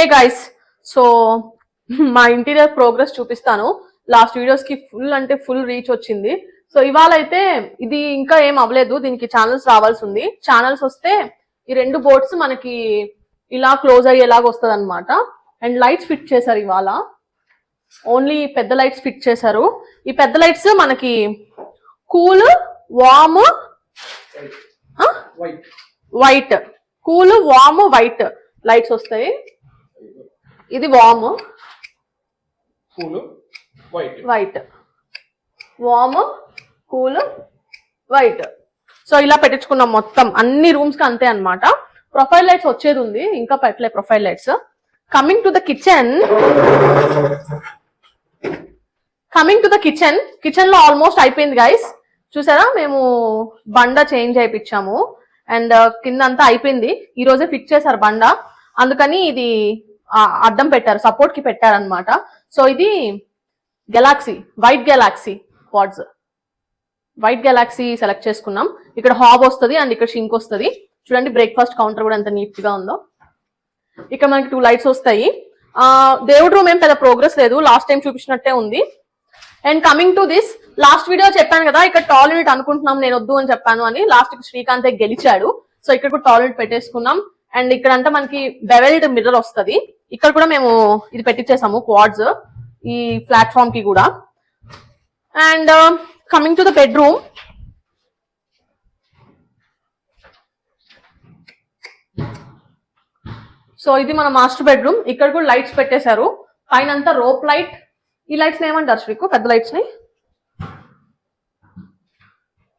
Hey guys, so మా interior progress చూపిస్తాను. Last videos కి ఫుల్ అంటే ఫుల్ రీచ్ వచ్చింది. సో ఇవాళ అయితే ఇది ఇంకా ఏం అవ్వలేదు, దీనికి ఛానల్స్ రావాల్సి ఉంది. ఛానల్స్ వస్తే ఈ రెండు బోర్డ్స్ మనకి ఇలా క్లోజ్ అయ్యేలాగా వస్తుంది అనమాట. అండ్ లైట్స్ ఫిట్ చేశారు ఇవాళ, ఓన్లీ పెద్ద లైట్స్ ఫిట్ చేశారు. ఈ పెద్ద లైట్స్ మనకి cool, warm, white, cool, warm, white lights వస్తాయి. ఇది warm, white, warm, cool, white. So ఇలా పెట్టించుకున్నాం మొత్తం అన్ని రూమ్స్ కి అంతే అన్నమాట. ప్రొఫైల్ లైట్స్ వచ్చేది ఉంది, ఇంకా పెట్టలే profile lights. Coming to the kitchen, kitchen లో ఆల్మోస్ట్ అయిపోయింది గైస్. చూసారా, మేము బండ చేంజ్ అయిపించాము అండ్ కింద అంతా అయిపోయింది. ఈ రోజే ఫిట్ చేశారు బండ, అందుకని ఇది అడ్డం పెట్టారు, సపోర్ట్ కి పెట్టారనమాట. సో ఇది galaxy, white galaxy pods, white galaxy select చేసుకున్నాం. ఇక్కడ హాబ్ వస్తుంది అండ్ ఇక్కడ షింక్ వస్తుంది. చూడండి బ్రేక్ఫాస్ట్ కౌంటర్ కూడా ఎంత నీట్ గా ఉందో. ఇక్కడ మనకి 2 లైట్స్ వస్తాయి. దేవుడి రూమ్ ఏం పెద్ద ప్రోగ్రెస్ లేదు, లాస్ట్ టైం చూపించినట్టే ఉంది. And coming to this, last video చెప్పాను కదా ఇక్కడ టాయిలెట్ అనుకుంటున్నాం, నేను వద్దు అని చెప్పాను అని. లాస్ట్ శ్రీకాంత్ గెలిచాడు. సో ఇక్కడ కూడా టాయిలెట్ పెట్టేసుకున్నాం. అండ్ ఇక్కడ అంతా మనకి బెవెల్డ్ మిర్రర్ వస్తుంది. ఇక్కడ కూడా మేము ఇది పెట్టించేసాము క్వాడ్స్ ఈ ప్లాట్ఫామ్ కి కూడా. And coming to the bedroom, so ఇది మన మాస్టర్ బెడ్రూమ్. ఇక్కడ కూడా లైట్స్ పెట్టేశారు, పైన అంతా రోప్ లైట్. ఈ లైట్స్ ఏమంటారు శ్రీకు? పెద్ద లైట్స్ ని,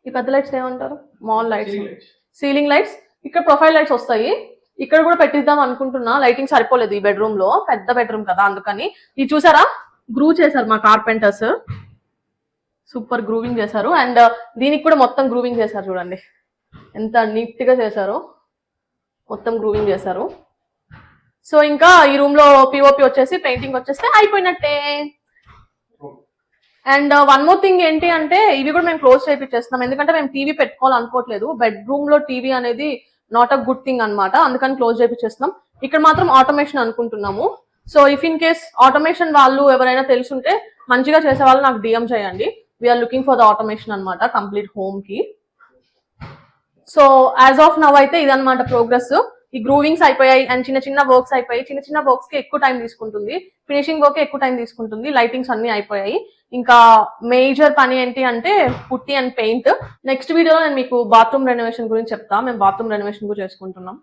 ఈ పెద్ద లైట్స్ ఏమంటారు? Mall lights, ceiling lights. ఇక్కడ ప్రొఫైల్ లైట్స్ వస్తాయి. ఇక్కడ కూడా పెట్టిద్దాం అనుకుంటున్నా, లైటింగ్ సరిపోలేదు ఈ బెడ్రూమ్ లో, పెద్ద బెడ్రూమ్ కదా అందుకని. ఇది చూసారా, గ్రూ చేశారు మా కార్పెంటర్స్, సూపర్ గ్రూవింగ్ చేశారు. అండ్ దీనికి కూడా మొత్తం గ్రూవింగ్ చేశారు, చూడండి ఎంత నీట్ గా చేశారు, మొత్తం గ్రూవింగ్ చేశారు. సో ఇంకా ఈ రూమ్ లో పిఓపి వచ్చేసి పెయింటింగ్ వచ్చేస్తే అయిపోయినట్టే. అండ్ వన్ మోర్ థింగ్ ఏంటి అంటే, ఇవి కూడా మేము క్లోజ్ చేయించేస్తున్నాం, ఎందుకంటే మేము టీవీ పెట్టుకోవాలనుకోవట్లేదు. బెడ్రూమ్ లో టీవీ అనేది నాట్ అ గుడ్ థింగ్ అనమాట, అందుకని క్లోజ్ చేయించేస్తున్నాం. ఇక్కడ మాత్రం ఆటోమేషన్ అనుకుంటున్నాము. So if in case automation వాళ్ళు ఎవరైనా తెలుసుంటే మంచిగా చేసే వాళ్ళు నాకు డిఎం చేయండి. We're looking for the automation అనమాట కంప్లీట్ హోమ్ కి. సో యాజ్ ఆఫ్ నవ్ అయితే ఇదనమాట ప్రోగ్రెస్. ఈ గ్రూవింగ్స్ అయిపోయాయి అండ్ చిన్న చిన్న వర్క్స్ అయిపోయాయి. చిన్న చిన్న వర్క్స్ కి ఎక్కువ టైం తీసుకుంటుంది, ఫినిషింగ్ వర్క్ ఎక్కువ టైం తీసుకుంటుంది. లైటింగ్స్ అన్ని అయిపోయాయి. ఇంకా మేజర్ పని ఏంటి అంటే పుట్టి అండ్ పెయింట్. నెక్స్ట్ వీడియోలో నేను మీకు బాత్రూమ్ రెనోవేషన్ గురించి చెప్తా. మేము బాత్రూమ్ రెనోవేషన్ కూడా చేసుకుంటున్నాం.